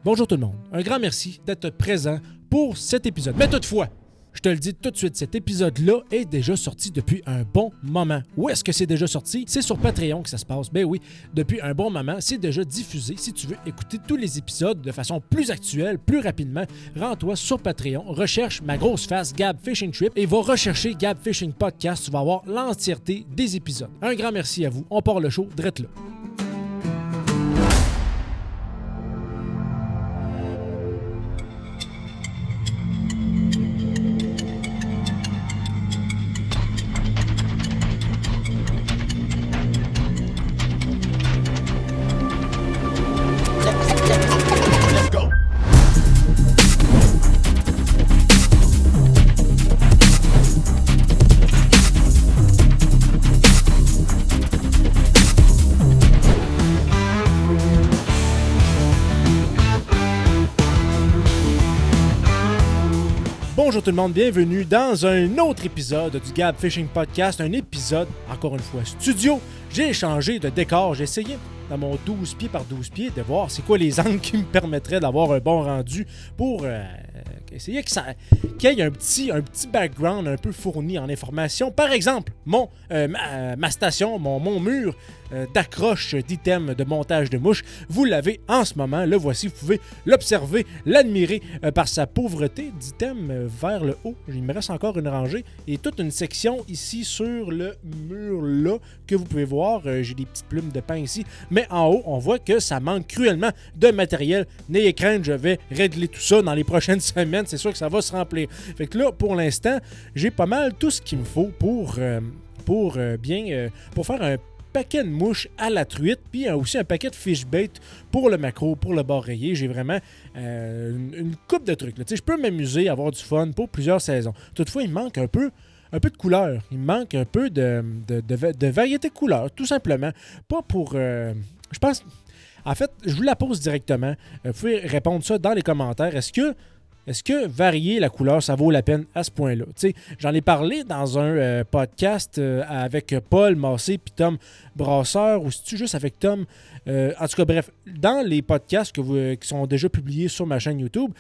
Bonjour tout le monde, un grand merci d'être présent pour cet épisode. Mais toutefois, je te le dis tout de suite, cet épisode-là est déjà sorti depuis un bon moment. Où est-ce que c'est déjà sorti? C'est sur Patreon que ça se passe. Ben oui, depuis un bon moment, c'est déjà diffusé. Si tu veux écouter tous les épisodes de façon plus actuelle, plus rapidement, rends-toi sur Patreon, recherche ma grosse face Gab Fishing Trip et va rechercher Gab Fishing Podcast. Tu vas avoir l'entièreté des épisodes. Un grand merci à vous. On part le show drette là. Bonjour tout le monde, bienvenue dans un autre épisode du Gab Fishing Podcast, un épisode, encore une fois, studio. J'ai changé de décor, j'ai essayé dans mon 12 pieds par 12 pieds de voir c'est quoi les angles qui me permettraient d'avoir un bon rendu pour essayer qu'il y ait un petit background un peu fourni en information. Par exemple, ma station, mon mur d'accroche d'items de montage de mouches, vous l'avez en ce moment. Le voici, vous pouvez l'observer, l'admirer par sa pauvreté d'items vers le haut. Il me reste encore une rangée et toute une section ici sur le mur là que vous pouvez voir. J'ai des petites plumes de pain ici, mais en haut, on voit que ça manque cruellement de matériel. N'ayez crainte, je vais régler tout ça dans les prochaines semaines. C'est sûr que ça va se remplir. Fait que là, pour l'instant, j'ai pas mal tout ce qu'il me faut pour faire un paquet de mouches à la truite, puis aussi un paquet de fish bait pour le maquereau, pour le bar rayé. J'ai vraiment une coupe de trucs. Je peux m'amuser, avoir du fun pour plusieurs saisons. Toutefois, il me manque un peu de couleur. Il me manque un peu de variété de couleurs, tout simplement. Pas pour... je pense... En fait, je vous la pose directement. Vous pouvez répondre ça dans les commentaires. Est-ce que varier la couleur, ça vaut la peine à ce point-là? J'en ai parlé dans un podcast avec Paul Massé et Tom Brasseur, ou c'est-tu juste avec Tom? En tout cas, bref, dans les podcasts qui sont déjà publiés sur ma chaîne YouTube,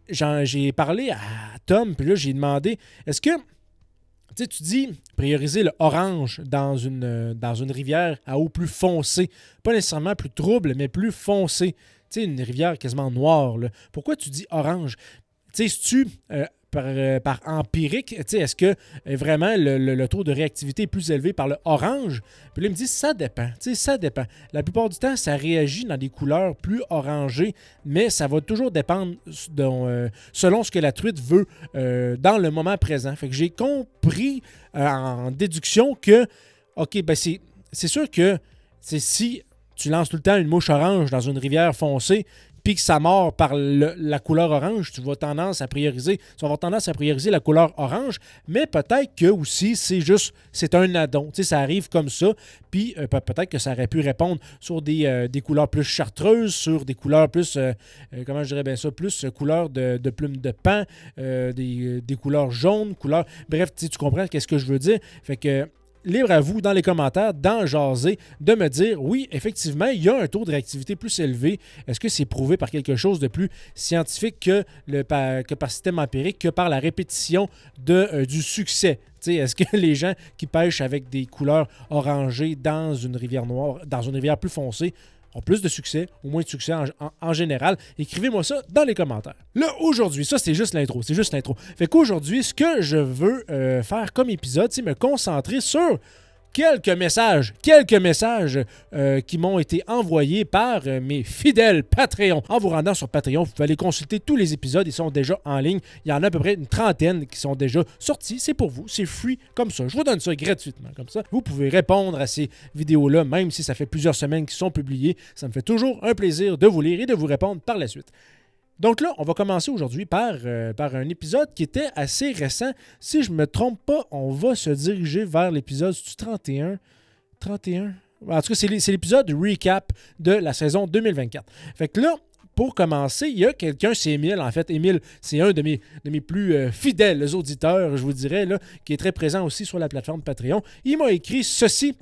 j'ai parlé à Tom, puis là, j'ai demandé, est-ce que tu dis prioriser le orange dans une rivière à eau plus foncée, pas nécessairement plus trouble, mais plus foncée. Une rivière quasiment noire. Là. Pourquoi tu dis orange? Si-tu, par empirique, est-ce que vraiment le taux de réactivité est plus élevé par le orange? Puis là, il me dit, ça dépend. Ça dépend. La plupart du temps, ça réagit dans des couleurs plus orangées, mais ça va toujours dépendre selon ce que la truite veut dans le moment présent. Fait que j'ai compris en déduction que, OK, ben c'est sûr que si tu lances tout le temps une mouche orange dans une rivière foncée, puis que ça mord par la couleur orange, tu vas avoir tendance à prioriser la couleur orange, mais peut-être que aussi, c'est un addon. Ça arrive comme ça, puis peut-être que ça aurait pu répondre sur des couleurs plus chartreuses, sur des couleurs plus, comment je dirais bien ça, plus couleurs de plumes de pain, des couleurs jaunes, bref, tu comprends ce que je veux dire. Fait que libre à vous, dans les commentaires, dans Jaser, de me dire, oui, effectivement, il y a un taux de réactivité plus élevé. Est-ce que c'est prouvé par quelque chose de plus scientifique que par système empirique, que par la répétition du succès? Est-ce que les gens qui pêchent avec des couleurs orangées dans une rivière noire, dans une rivière plus foncée, ont plus de succès, ou moins de succès en général? Écrivez-moi ça dans les commentaires. Là, aujourd'hui, ça, c'est juste l'intro. Fait qu'aujourd'hui, ce que je veux faire comme épisode, c'est me concentrer sur quelques messages qui m'ont été envoyés par mes fidèles Patreons. En vous rendant sur Patreon, vous pouvez aller consulter tous les épisodes. Ils sont déjà en ligne. Il y en a à peu près une trentaine qui sont déjà sortis. C'est pour vous. C'est free comme ça. Je vous donne ça gratuitement comme ça. Vous pouvez répondre à ces vidéos-là, même si ça fait plusieurs semaines qu'ils sont publiées. Ça me fait toujours un plaisir de vous lire et de vous répondre par la suite. Donc là, on va commencer aujourd'hui par un épisode qui était assez récent. Si je ne me trompe pas, on va se diriger vers l'épisode 31. 31? En tout cas, c'est l'épisode recap de la saison 2024. Fait que là, pour commencer, il y a quelqu'un, c'est Émile, en fait. Émile, c'est un de mes plus fidèles auditeurs, je vous dirais, là, qui est très présent aussi sur la plateforme Patreon. Il m'a écrit ceci,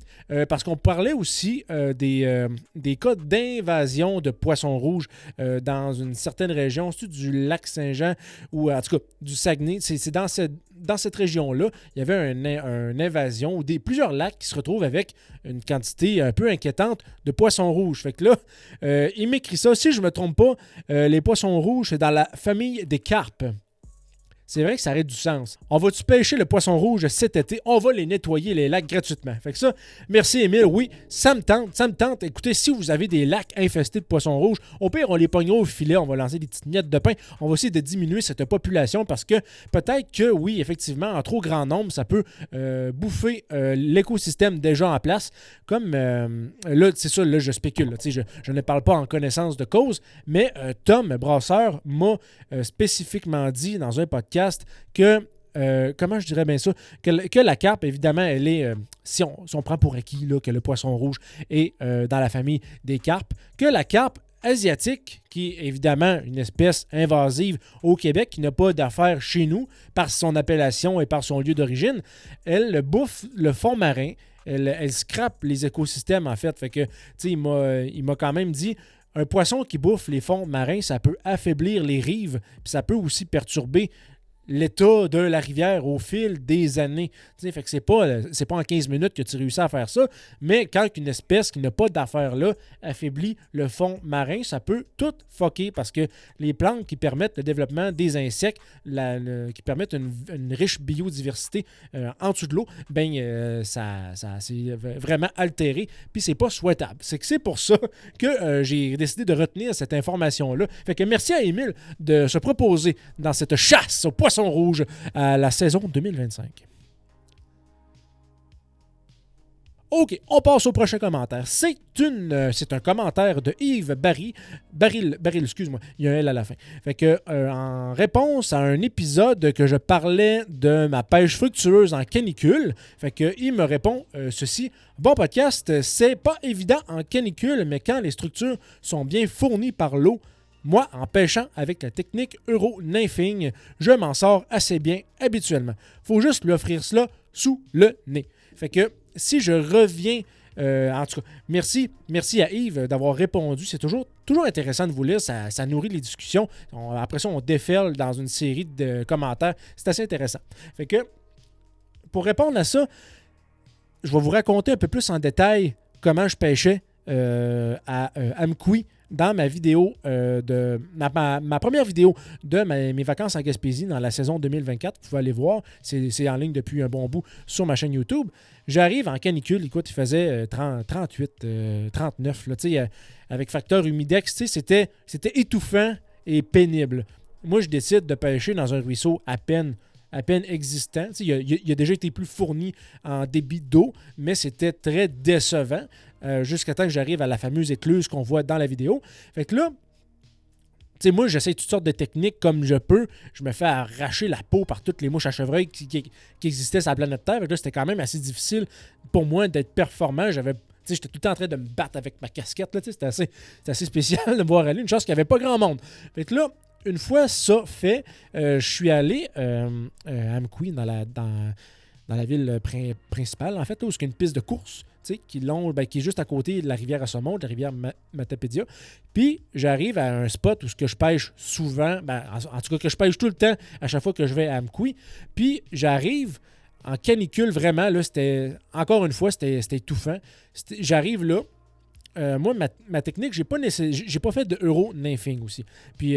parce qu'on parlait aussi des cas d'invasion de poissons rouges dans une certaine région, c'est du lac Saint-Jean, ou en tout cas du Saguenay. C'est dans cette région-là, il y avait une invasion, ou plusieurs lacs qui se retrouvent avec une quantité un peu inquiétante de poissons rouges. Fait que là, il m'écrit ça. Si je ne me trompe pas, les poissons rouges, c'est dans la famille des carpes. C'est vrai que ça aurait du sens. On va-tu pêcher le poisson rouge cet été? On va les nettoyer, les lacs, gratuitement. Fait que ça, merci Émile. Oui, ça me tente. Écoutez, si vous avez des lacs infestés de poissons rouges, au pire, on les pognera au filet, on va lancer des petites miettes de pain. On va essayer de diminuer cette population parce que peut-être que, oui, effectivement, en trop grand nombre, ça peut bouffer l'écosystème déjà en place. Comme, là, c'est ça, là, je spécule. Là, je ne parle pas en connaissance de cause, mais Tom Brasseur m'a spécifiquement dit dans un podcast que, comment je dirais bien ça, que la carpe, évidemment, elle est, si on prend pour acquis là, que le poisson rouge est dans la famille des carpes, que la carpe asiatique, qui est évidemment une espèce invasive au Québec, qui n'a pas d'affaires chez nous par son appellation et par son lieu d'origine, elle bouffe le fond marin, elle scrape les écosystèmes, en fait. Fait que, tu sais, il m'a quand même dit... Un poisson qui bouffe les fonds marins, ça peut affaiblir les rives, puis ça peut aussi perturber l'état de la rivière au fil des années. T'sais, fait que c'est pas en 15 minutes que tu réussis à faire ça, mais quand une espèce qui n'a pas d'affaires là affaiblit le fond marin, ça peut tout fucker parce que les plantes qui permettent le développement des insectes, qui permettent une riche biodiversité en dessous de l'eau, ça c'est vraiment altéré, puis c'est pas souhaitable. C'est pour ça que j'ai décidé de retenir cette information-là. Fait que merci à Émile de se proposer dans cette chasse au poisson rouge à la saison 2025. OK, on passe au prochain commentaire. C'est un commentaire de Yves Baril, excuse-moi, il y a un L à la fin. Fait que, en réponse à un épisode que je parlais de ma pêche fructueuse en canicule, fait que, il me répond ceci. Bon podcast, c'est pas évident en canicule, mais quand les structures sont bien fournies par l'eau, moi, en pêchant avec la technique Euro-nymphing, je m'en sors assez bien habituellement. Faut juste lui offrir cela sous le nez. Fait que si je reviens, en tout cas, merci à Yves d'avoir répondu. C'est toujours intéressant de vous lire, ça nourrit les discussions. Après ça, on déferle dans une série de commentaires. C'est assez intéressant. Fait que, pour répondre à ça, je vais vous raconter un peu plus en détail comment je pêchais à Amqui dans ma vidéo ma première vidéo de mes vacances en Gaspésie dans la saison 2024. Vous pouvez aller voir, c'est en ligne depuis un bon bout sur ma chaîne YouTube. J'arrive en canicule, écoute, il faisait 38, 39, là, avec facteur humidex, c'était étouffant et pénible. Moi, je décide de pêcher dans un ruisseau à peine existant. Il a déjà été plus fourni en débit d'eau, mais c'était très décevant jusqu'à temps que j'arrive à la fameuse écluse qu'on voit dans la vidéo. Fait que là, moi, j'essaie toutes sortes de techniques comme je peux. Je me fais arracher la peau par toutes les mouches à chevreuil qui existaient sur la planète Terre. Fait que là, c'était quand même assez difficile pour moi d'être performant. J'étais tout le temps en train de me battre avec ma casquette. Là, c'était assez spécial de me voir aller. Une chance qu'il n'y avait pas grand monde. Fait que là, une fois ça fait, je suis allé à Amqui, dans la ville principale, en fait, où il y a une piste de course qui est juste à côté de la rivière Assommon, de la rivière Matapédia. Puis, j'arrive à un spot où je pêche souvent, en tout cas que je pêche tout le temps à chaque fois que je vais à Amqui. Puis, j'arrive en canicule, vraiment, là, encore une fois, c'était étouffant. J'arrive là. Moi, ma technique, j'ai pas fait de Euro-nymphing aussi. Puis,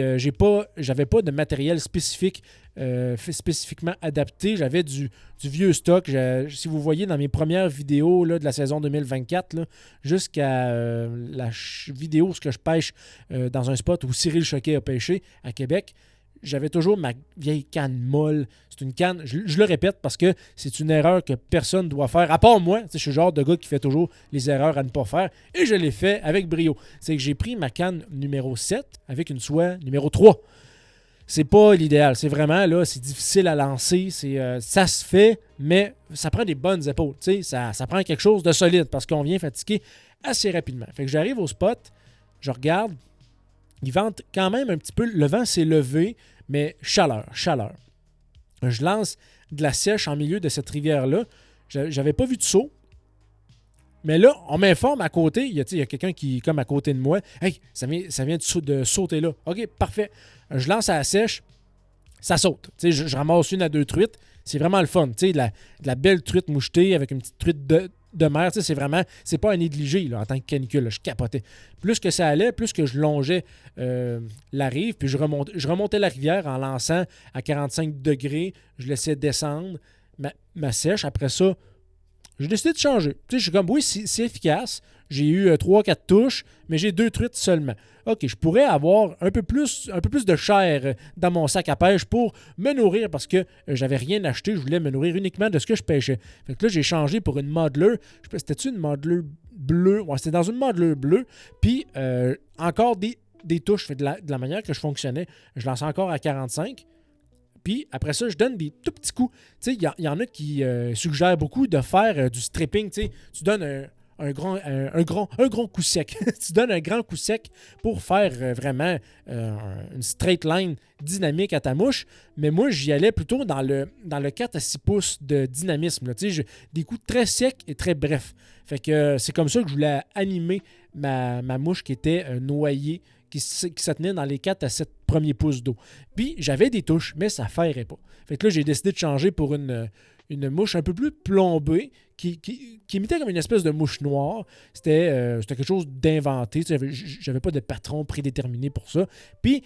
j'avais pas de matériel spécifiquement adapté. J'avais du vieux stock. Si vous voyez dans mes premières vidéos là, de la saison 2024, là, jusqu'à la vidéo où je pêche dans un spot où Cyril Choquet a pêché à Québec, j'avais toujours ma vieille canne molle. C'est une canne, je le répète parce que c'est une erreur que personne ne doit faire, à part moi. Je suis le genre de gars qui fait toujours les erreurs à ne pas faire. Et je l'ai fait avec brio. C'est que j'ai pris ma canne numéro 7 avec une soie numéro 3. C'est pas l'idéal. C'est vraiment, là, c'est difficile à lancer. Ça se fait, mais ça prend des bonnes épaules. Ça prend quelque chose de solide parce qu'on vient fatiguer assez rapidement. Fait que j'arrive au spot, je regarde. Il vente quand même un petit peu. Le vent s'est levé, mais chaleur. Je lance de la sèche en milieu de cette rivière-là. J'avais pas vu de saut. Mais là, on m'informe à côté, il y a quelqu'un qui est comme à côté de moi. Hey, ça vient de sauter là. OK, parfait. Je lance à la sèche, ça saute. Je ramasse une à 2 truites. C'est vraiment le fun. De la belle truite mouchetée avec une petite truite de mer. C'est pas à négliger là, en tant que canicule. Là, je capotais. Plus que ça allait, plus que je longeais la rive, puis je remontais la rivière en lançant à 45 degrés. Je laissais descendre ma sèche. Après ça, j'ai décidé de changer. Je suis comme, oui, c'est efficace. J'ai eu 3-4 touches, mais j'ai 2 truites seulement. OK, je pourrais avoir un peu plus de chair dans mon sac à pêche pour me nourrir parce que j'avais rien acheté. Je voulais me nourrir uniquement de ce que je pêchais. Fait que là, j'ai changé pour une modeler. C'était-tu une modeler bleue? Ouais, c'était dans une modeler bleue. Puis, encore des touches. De la manière que je fonctionnais, je lance encore à 45. Puis après ça, je donne des tout petits coups. Il y en a qui suggèrent beaucoup de faire du stripping. Tu donnes un grand coup sec. Tu donnes un grand coup sec pour faire vraiment une straight line dynamique à ta mouche. Mais moi, j'y allais plutôt dans le 4 à 6 pouces de dynamisme. Là. Des coups très secs et très brefs. Fait que c'est comme ça que je voulais animer ma mouche qui était noyée, qui se tenait dans les 4 à 7 premiers pouces d'eau. Puis, j'avais des touches, mais ça ne ferait pas. Fait que là, j'ai décidé de changer pour une mouche un peu plus plombée qui imitait comme une espèce de mouche noire. C'était quelque chose d'inventé. J'avais pas de patron prédéterminé pour ça. Puis,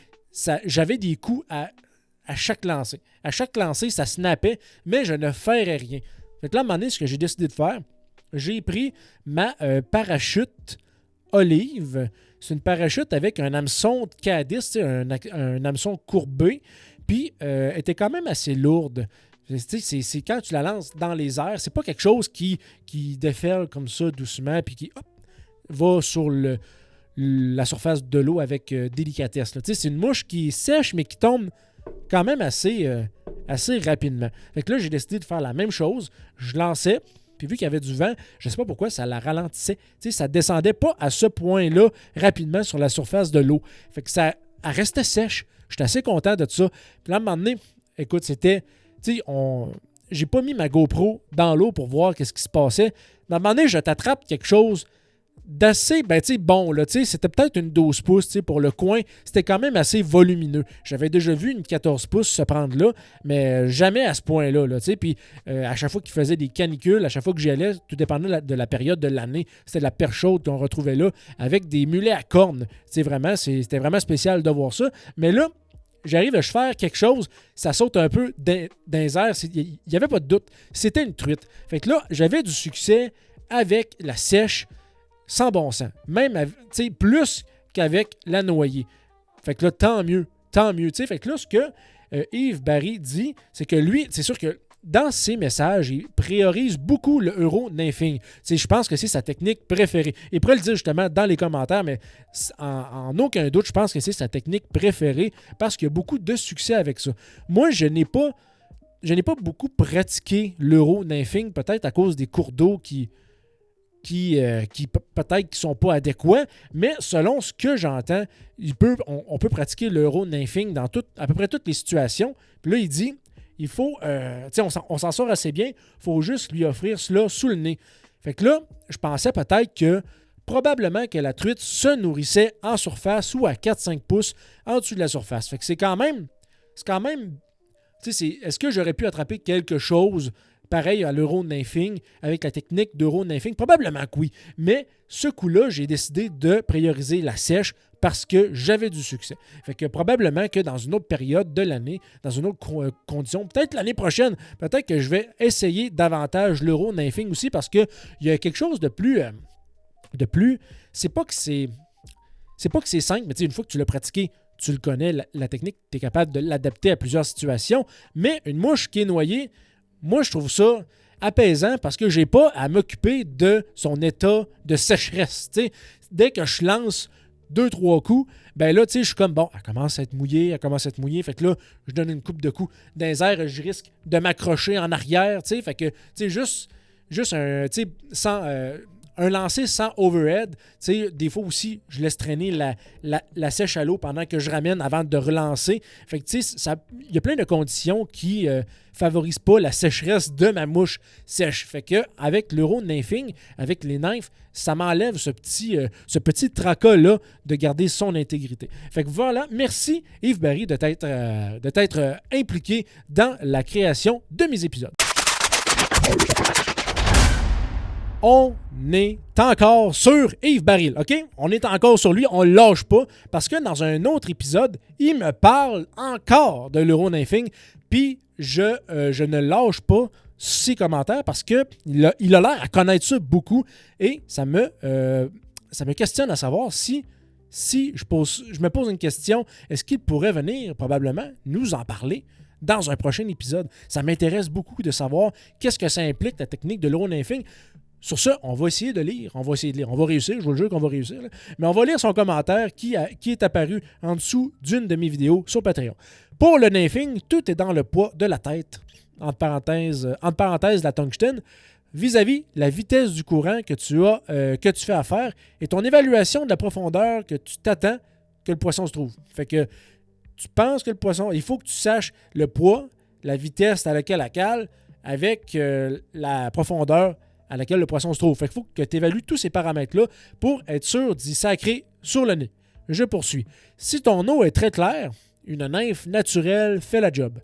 j'avais des coups à chaque lancer. À chaque lancer, ça snappait, mais je ne ferais rien. Fait que là, à un moment donné, ce que j'ai décidé de faire, j'ai pris ma parachute olive. C'est une parachute avec un hameçon de K10, un hameçon courbé, puis elle était quand même assez lourde. C'est quand tu la lances dans les airs, c'est pas quelque chose qui déferle comme ça doucement, puis qui va sur la surface de l'eau avec délicatesse. Là. C'est une mouche qui est sèche, mais qui tombe quand même assez rapidement. Fait que là, j'ai décidé de faire la même chose. Je lançais. Puis vu qu'il y avait du vent, je ne sais pas pourquoi, ça la ralentissait. Ça ne descendait pas à ce point-là rapidement sur la surface de l'eau. Fait que elle restait sèche. J'étais assez content de ça. Puis là, à un moment donné, écoute, c'était... J'ai pas mis ma GoPro dans l'eau pour voir qu'est-ce qui se passait. Mais à un moment donné, je t'attrape quelque chose d'assez, bon, là, c'était peut-être une 12 pouces, pour le coin, c'était quand même assez volumineux. J'avais déjà vu une 14 pouces se prendre là, mais jamais à ce point-là, là, puis à chaque fois qu'il faisait des canicules, à chaque fois que j'y allais, tout dépendait de la période de l'année, c'était de la perche chaude qu'on retrouvait là, avec des mulets à cornes, c'était vraiment spécial de voir ça, mais là, j'arrive à faire quelque chose, ça saute un peu dans les airs, il n'y avait pas de doute, c'était une truite. Fait que là, j'avais du succès avec la sèche, sans bon sens. Même, plus qu'avec la noyée. Fait que là, tant mieux. Fait que là, ce que Yves Barry dit, c'est que lui, c'est sûr que dans ses messages, il priorise beaucoup le euro-nymphing. Je pense que c'est sa technique préférée. Il pourrait le dire justement dans les commentaires, mais en aucun doute, je pense que c'est sa technique préférée parce qu'il y a beaucoup de succès avec ça. Moi, je n'ai pas beaucoup pratiqué l'euro-nymphing, peut-être à cause des cours d'eau qui peut-être qui sont pas adéquats, mais selon ce que j'entends, on peut pratiquer l'euro-nymphing dans à peu près toutes les situations. Puis là, il dit, il faut, on s'en sort assez bien, il faut juste lui offrir cela sous le nez. Fait que là, je pensais peut-être que probablement que la truite se nourrissait en surface ou à 4-5 pouces en dessous de la surface. Fait que c'est quand même, est-ce que j'aurais pu attraper quelque chose pareil à l'euro-nymphing, avec la technique d'euro-nymphing? Probablement que oui. Mais ce coup-là, j'ai décidé de prioriser la sèche parce que j'avais du succès. Fait que probablement que dans une autre période de l'année, dans une autre condition, peut-être l'année prochaine, peut-être que je vais essayer davantage l'euro-nymphing aussi parce qu'il y a quelque chose de plus... c'est pas que c'est simple, mais une fois que tu l'as pratiqué, tu le connais, la technique, tu es capable de l'adapter à plusieurs situations. Mais une mouche qui est noyée, moi, je trouve ça apaisant parce que j'ai pas à m'occuper de son état de sécheresse. T'sais. Dès que je lance 2-3 coups, ben là, je suis comme, bon, elle commence à être mouillée. Fait que là, je donne une coupe de coups. Dans les airs, je risque de m'accrocher en arrière. Fait que, juste un, un lancer sans overhead. Des fois aussi, je laisse traîner la sèche à l'eau pendant que je ramène avant de relancer. Fait que il y a plein de conditions qui favorisent pas la sécheresse de ma mouche sèche. Fait que avec l'Euro Nymphing, avec les nymphes, ça m'enlève ce petit tracas-là de garder son intégrité. Fait que voilà, merci Yves Barry de t'être impliqué dans la création de mes épisodes. On est encore sur Yves Baril, OK? On est encore sur lui, on ne lâche pas, parce que dans un autre épisode, il me parle encore de l'Euro Nymphing, puis je ne lâche pas ses commentaires parce qu'il a l'air à connaître ça beaucoup, et ça me questionne à savoir si je me pose une question, est-ce qu'il pourrait venir probablement nous en parler dans un prochain épisode? Ça m'intéresse beaucoup de savoir qu'est-ce que ça implique, la technique de l'Euro Nymphing. Sur ça, on va essayer de lire. On va réussir. Je vous le jure qu'on va réussir. Là. Mais on va lire son commentaire qui est apparu en dessous d'une de mes vidéos sur Patreon. Pour le nymphing, tout est dans le poids de la tête. Entre parenthèses, la tungstène, vis-à-vis la vitesse du courant que tu fais affaire et ton évaluation de la profondeur que tu t'attends que le poisson se trouve. Fait que tu penses que le poisson, il faut que tu saches le poids, la vitesse à laquelle elle cale avec la profondeur à laquelle le poisson se trouve. Fait qu'il faut que tu évalues tous ces paramètres-là pour être sûr d'y sacrer sur le nez. Je poursuis. Si ton eau est très claire, une nymphe naturelle fait la job.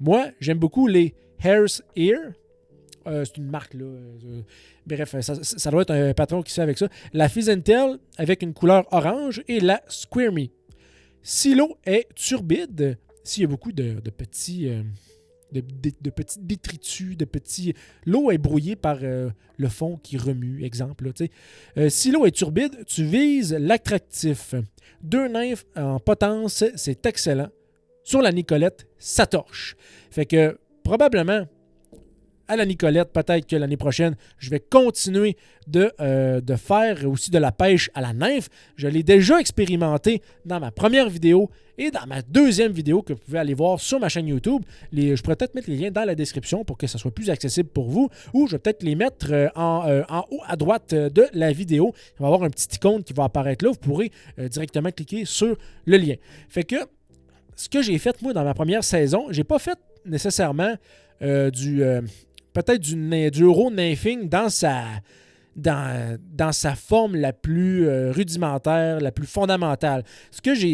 Moi, j'aime beaucoup les Hare's Ear. C'est une marque, là. Bref, ça doit être un patron qui se fait avec ça. La Fizzentail avec une couleur orange et la Square Me. Si l'eau est turbide, s'il y a beaucoup de petits... de petits détritus, l'eau est brouillée par le fond qui remue, exemple. Là, si l'eau est turbide, tu vises l'attractif. 2 nymphes en potence, c'est excellent. Sur la Nicolette, ça torche. Fait que probablement, à la Nicolette, peut-être que l'année prochaine, je vais continuer de faire aussi de la pêche à la nymphe. Je l'ai déjà expérimenté dans ma première vidéo et dans ma deuxième vidéo que vous pouvez aller voir sur ma chaîne YouTube. Je pourrais peut-être mettre les liens dans la description pour que ça soit plus accessible pour vous, ou je vais peut-être les mettre en haut à droite de la vidéo. Il va y avoir un petit icône qui va apparaître là. Vous pourrez directement cliquer sur le lien. Fait que ce que j'ai fait, moi, dans ma première saison, j'ai pas fait nécessairement peut-être du Euro Nymphing dans sa forme la plus rudimentaire, la plus fondamentale.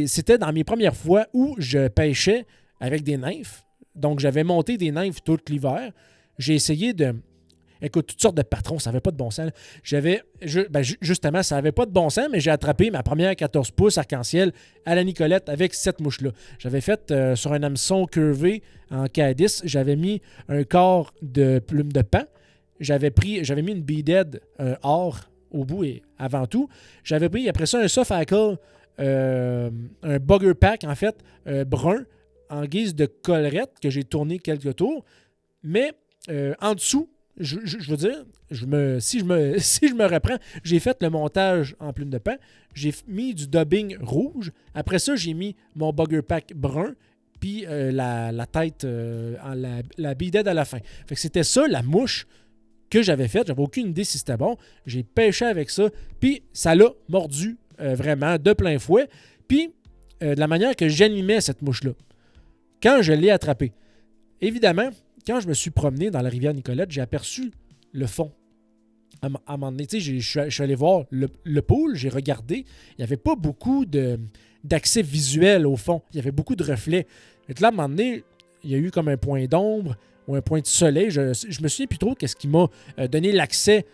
C'était dans mes premières fois où je pêchais avec des nymphes. Donc, j'avais monté des nymphes tout l'hiver. J'ai essayé Écoute, toutes sortes de patrons, ça n'avait pas de bon sens. Justement, ça n'avait pas de bon sens, mais j'ai attrapé ma première 14 pouces arc-en-ciel à la Nicolette avec cette mouche-là. J'avais fait sur un hameçon curvé en K10, j'avais mis un corps de plume de paon. J'avais mis une beaded or au bout et avant tout. J'avais pris après ça un soft hackle, un bugger pack en fait, brun, en guise de collerette que j'ai tourné quelques tours. Mais en dessous, je veux dire, si je me reprends, j'ai fait le montage en plume de paon, j'ai mis du dubbing rouge. Après ça, j'ai mis mon bugger pack brun, puis la tête, la beaded à la fin. Fait que c'était ça, la mouche que j'avais faite. J'avais aucune idée si c'était bon. J'ai pêché avec ça, puis ça l'a mordu vraiment de plein fouet. Puis de la manière que j'animais cette mouche-là, quand je l'ai attrapée. Évidemment, quand je me suis promené dans la rivière Nicolette, j'ai aperçu le fond. À un moment donné, je suis allé voir le pool, j'ai regardé. Il n'y avait pas beaucoup d'accès visuel au fond. Il y avait beaucoup de reflets. Et là, à un moment donné, il y a eu comme un point d'ombre ou un point de soleil. Je me souviens plus trop qu'est-ce qui m'a donné l'accès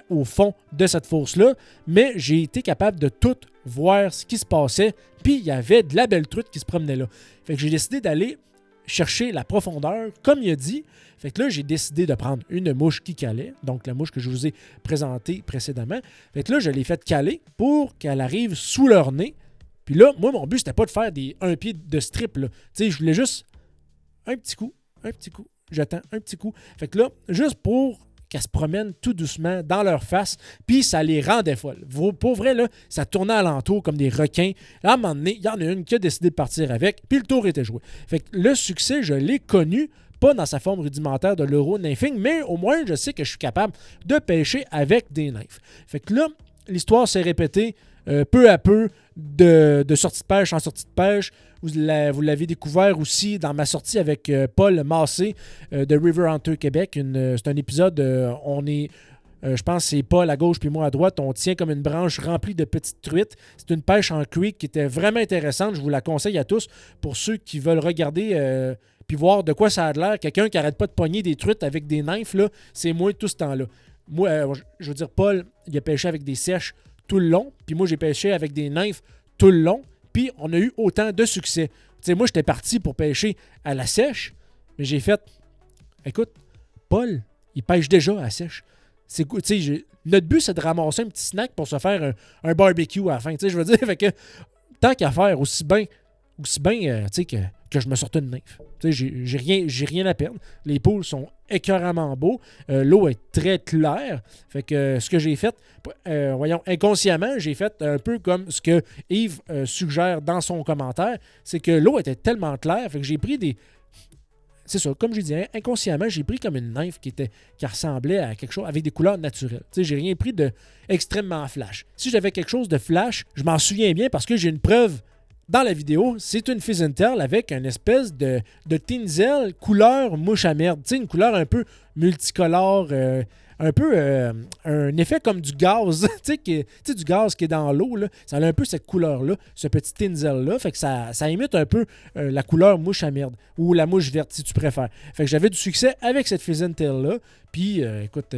au fond de cette fosse-là. Mais j'ai été capable de tout voir ce qui se passait. Puis il y avait de la belle truite qui se promenait là. Fait que j'ai décidé d'aller chercher la profondeur, comme il a dit. Fait que là, j'ai décidé de prendre une mouche qui calait, donc la mouche que je vous ai présentée précédemment. Fait que là, je l'ai fait caler pour qu'elle arrive sous leur nez. Puis là, moi, mon but, c'était pas de faire un pied de strip, là. Tu sais, je voulais juste un petit coup, j'attends un petit coup. Fait que là, juste pour qu'elles se promènent tout doucement dans leur face, puis ça les rendait folles. Pour vrai, là, ça tournait alentour comme des requins. Là, à un moment donné, il y en a une qui a décidé de partir avec, puis le tour était joué. Fait que le succès, je l'ai connu pas dans sa forme rudimentaire de l'euro-nymphing, mais au moins, je sais que je suis capable de pêcher avec des nymphes. Fait que là, l'histoire s'est répétée peu à peu de sortie de pêche en sortie de pêche. Vous l'avez découvert aussi dans ma sortie avec Paul Massé de River Hunter Québec. C'est un épisode, on est... je pense que c'est Paul à gauche puis moi à droite. On tient comme une branche remplie de petites truites. C'est une pêche en creek qui était vraiment intéressante. Je vous la conseille à tous pour ceux qui veulent regarder puis voir de quoi ça a l'air. Quelqu'un qui n'arrête pas de pogner des truites avec des nymphes, là, c'est moi tout ce temps-là. Moi, je veux dire, Paul, il a pêché avec des sèches tout le long. Puis moi, j'ai pêché avec des nymphes tout le long. Puis on a eu autant de succès. Tu sais, moi, j'étais parti pour pêcher à la sèche. Mais j'ai fait... Écoute, Paul, il pêche déjà à la sèche. Notre but, c'est de ramasser un petit snack pour se faire un barbecue à la fin. Je veux dire, fait que, tant qu'à faire, aussi bien que je me sorte une nymphe. J'ai rien à perdre. Les pools sont écœuramment beaux. L'eau est très claire. Fait que ce que j'ai fait, inconsciemment, j'ai fait un peu comme ce que Yves suggère dans son commentaire. C'est que l'eau était tellement claire. Fait que j'ai pris des... C'est ça, comme je disais, inconsciemment, j'ai pris comme une nymphe qui ressemblait à quelque chose avec des couleurs naturelles. J'ai rien pris de extrêmement flash. Si j'avais quelque chose de flash, je m'en souviens bien parce que j'ai une preuve dans la vidéo. C'est une Fizzentail avec une espèce de Tinzel couleur mouche à merde. Une couleur un peu multicolore, un peu un effet comme du gaz. Du gaz qui est dans l'eau. Là, ça a un peu cette couleur-là, ce petit Tinzel-là. Fait que ça imite un peu la couleur mouche à merde ou la mouche verte si tu préfères. Fait que j'avais du succès avec cette Fizzentail-là. Puis, écoute,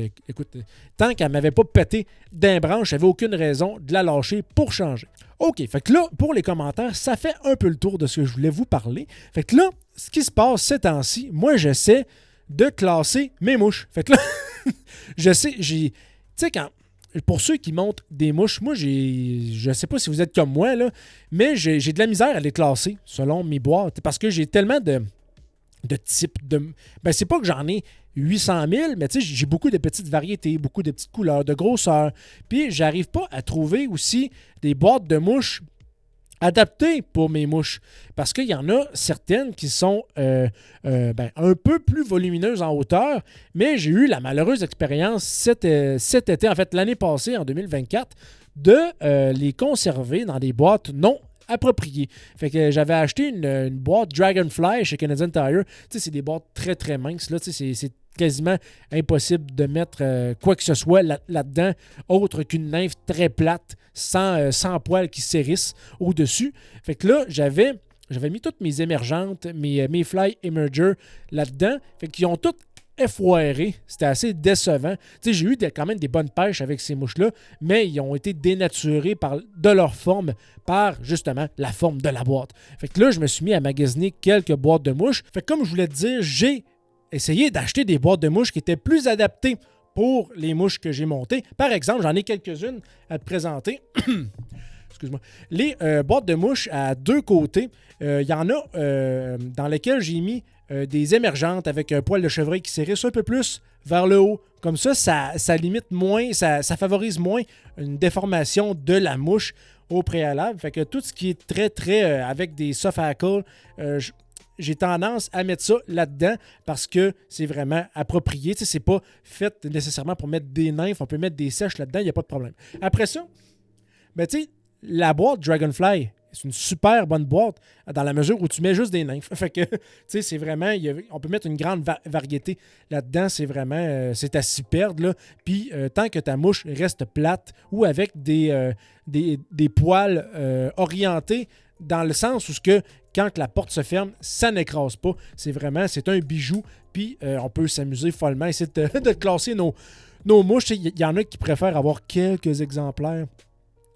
tant qu'elle ne m'avait pas pété d'un branche, j'avais aucune raison de la lâcher pour changer. OK, fait que là, pour les commentaires, ça fait un peu le tour de ce que je voulais vous parler. Fait que là, ce qui se passe ces temps-ci, moi, j'essaie de classer mes mouches. Fait que là, je sais, tu sais, pour ceux qui montent des mouches, moi, je sais pas si vous êtes comme moi, là, mais j'ai de la misère à les classer selon mes boîtes parce que j'ai tellement de types de... Ben, c'est pas que j'en ai 800 000, mais tu sais, j'ai beaucoup de petites variétés, beaucoup de petites couleurs, de grosseurs. Puis, j'arrive pas à trouver aussi des boîtes de mouches adaptées pour mes mouches. Parce qu'il y en a certaines qui sont un peu plus volumineuses en hauteur, mais j'ai eu la malheureuse expérience cet été, en fait l'année passée, en 2024, de les conserver dans des boîtes non appropriées. Fait que j'avais acheté une boîte Dragonfly chez Canadian Tire. Tu sais, c'est des boîtes très très minces. Là. Tu sais, c'est quasiment impossible de mettre quoi que ce soit là-dedans, autre qu'une nymphe très plate, sans poils qui s'hérissent au-dessus. Fait que là, j'avais mis toutes mes émergentes, mes fly emerger là-dedans. Fait qu'ils ont toutes effoiré. C'était assez décevant. Tu sais, j'ai eu quand même des bonnes pêches avec ces mouches-là, mais ils ont été dénaturés de leur forme par, justement, la forme de la boîte. Fait que là, je me suis mis à magasiner quelques boîtes de mouches. Fait que comme je voulais te dire, j'ai essayé d'acheter des boîtes de mouches qui étaient plus adaptées pour les mouches que j'ai montées. Par exemple, j'en ai quelques-unes à te présenter. Excuse-moi. Les boîtes de mouches à deux côtés, il y en a dans lesquelles j'ai mis des émergentes avec un poil de chevreuil qui s'érisse un peu plus vers le haut. Comme ça limite moins, ça favorise moins une déformation de la mouche au préalable. Fait que tout ce qui est très, très avec des soft hackles, j'ai tendance à mettre ça là-dedans parce que c'est vraiment approprié. Tu sais, c'est pas fait nécessairement pour mettre des nymphes. On peut mettre des sèches là-dedans, il n'y a pas de problème. Après ça, ben, tu sais, la boîte Dragonfly, c'est une super bonne boîte dans la mesure où tu mets juste des nymphes. Fait que, tu sais, c'est vraiment... on peut mettre une grande variété là-dedans. C'est vraiment... c'est à s'y perdre, là. Puis, tant que ta mouche reste plate ou avec des poils orientés dans le sens où quand la porte se ferme, ça n'écrase pas. C'est un bijou. Puis, on peut s'amuser follement, essayer de classer nos mouches. Il y en a qui préfèrent avoir quelques exemplaires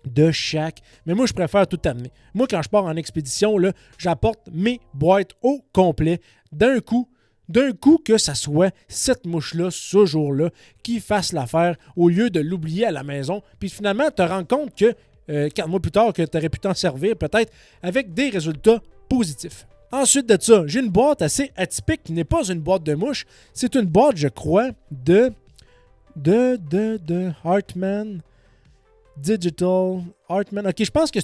de chaque. Mais moi, je préfère tout amener. Moi, quand je pars en expédition, là, j'apporte mes boîtes au complet d'un coup que ça soit cette mouche-là, ce jour-là, qui fasse l'affaire au lieu de l'oublier à la maison. Puis finalement, te rends compte que 4 mois plus tard, que tu aurais pu t'en servir peut-être avec des résultats positifs. Ensuite de ça, j'ai une boîte assez atypique qui n'est pas une boîte de mouche. C'est une boîte, je crois, de Hartman Digital. Hartman. OK, je pense que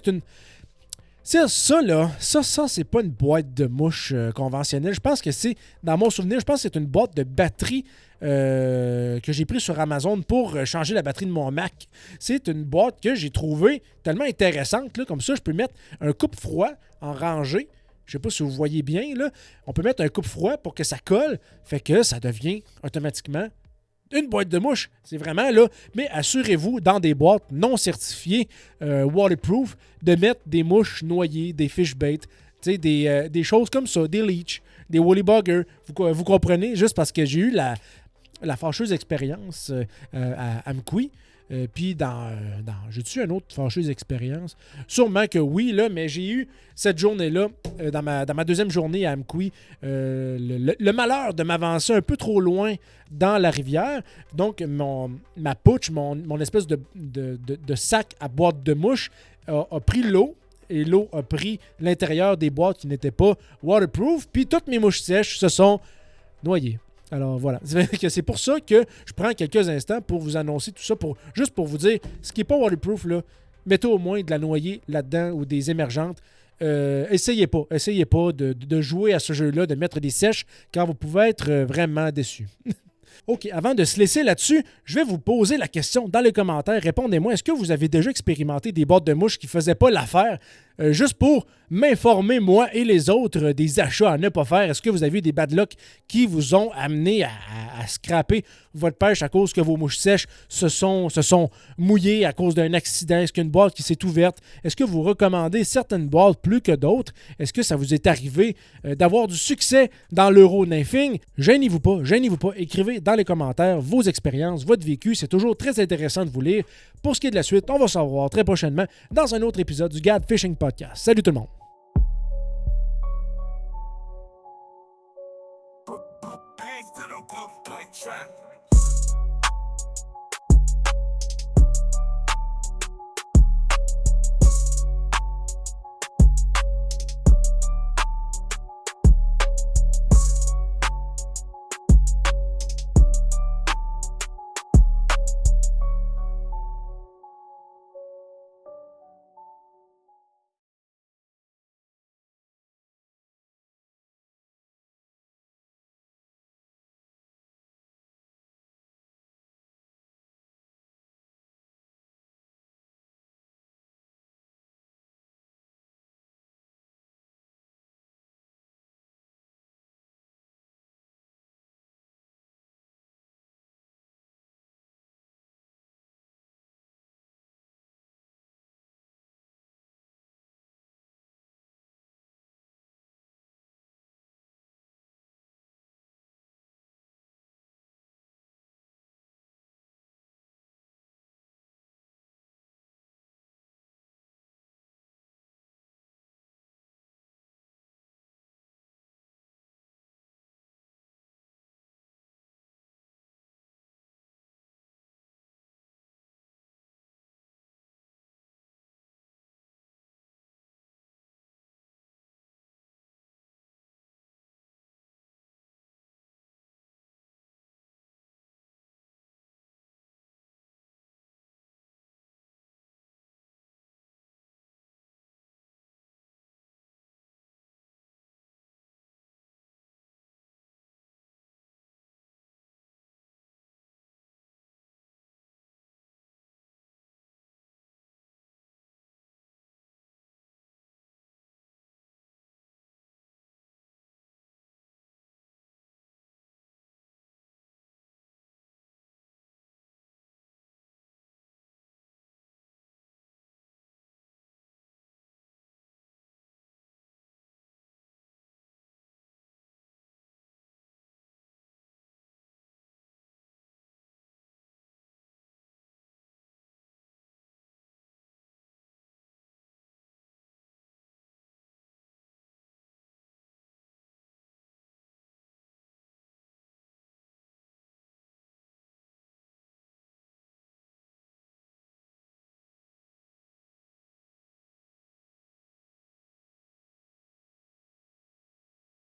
C'est ça, là. Ça, c'est pas une boîte de mouche conventionnelle. Je pense que c'est, dans mon souvenir, je pense que c'est une boîte de batterie que j'ai pris sur Amazon pour changer la batterie de mon Mac. C'est une boîte que j'ai trouvée tellement intéressante. Là, comme ça, je peux mettre un coupe-froid en rangée. Je sais pas si vous voyez bien, là. On peut mettre un coupe-froid pour que ça colle. Fait que ça devient automatiquement une boîte de mouche. C'est vraiment là. Mais assurez-vous, dans des boîtes non certifiées waterproof, de mettre des mouches noyées, des fish bait, des choses comme ça, des leeches, des woolly buggers. Vous comprenez? Juste parce que j'ai eu la fâcheuse expérience à Amqui. Puis j'ai-tu une autre fâcheuse expérience? Sûrement que oui, là, mais j'ai eu cette journée-là, dans ma deuxième journée à Amqui, le malheur de m'avancer un peu trop loin dans la rivière. Donc, ma pouche, mon espèce de sac à boîte de mouche a pris l'eau. Et l'eau a pris l'intérieur des boîtes qui n'étaient pas waterproof. Puis toutes mes mouches sèches se sont noyées. Alors voilà, c'est pour ça que je prends quelques instants pour vous annoncer tout ça, juste pour vous dire, ce qui n'est pas waterproof, là, mettez au moins de la noyer là-dedans ou des émergentes. Essayez pas de jouer à ce jeu-là, de mettre des sèches quand vous pouvez être vraiment déçu. OK, avant de se laisser là-dessus, je vais vous poser la question dans les commentaires. Répondez-moi, est-ce que vous avez déjà expérimenté des boîtes de mouches qui ne faisaient pas l'affaire juste pour m'informer, moi et les autres, des achats à ne pas faire? Est-ce que vous avez eu des bad luck qui vous ont amené à scraper votre pêche à cause que vos mouches sèches se sont mouillées à cause d'un accident? Est-ce qu'une boîte qui s'est ouverte? Est-ce que vous recommandez certaines boîtes plus que d'autres? Est-ce que ça vous est arrivé d'avoir du succès dans l'euro-nymphing? Gênez-vous pas. Écrivez dans les commentaires vos expériences, votre vécu. C'est toujours très intéressant de vous lire. Pour ce qui est de la suite, on va se revoir très prochainement dans un autre épisode du Gad Fishing Podcast. Salut tout le monde! Trap.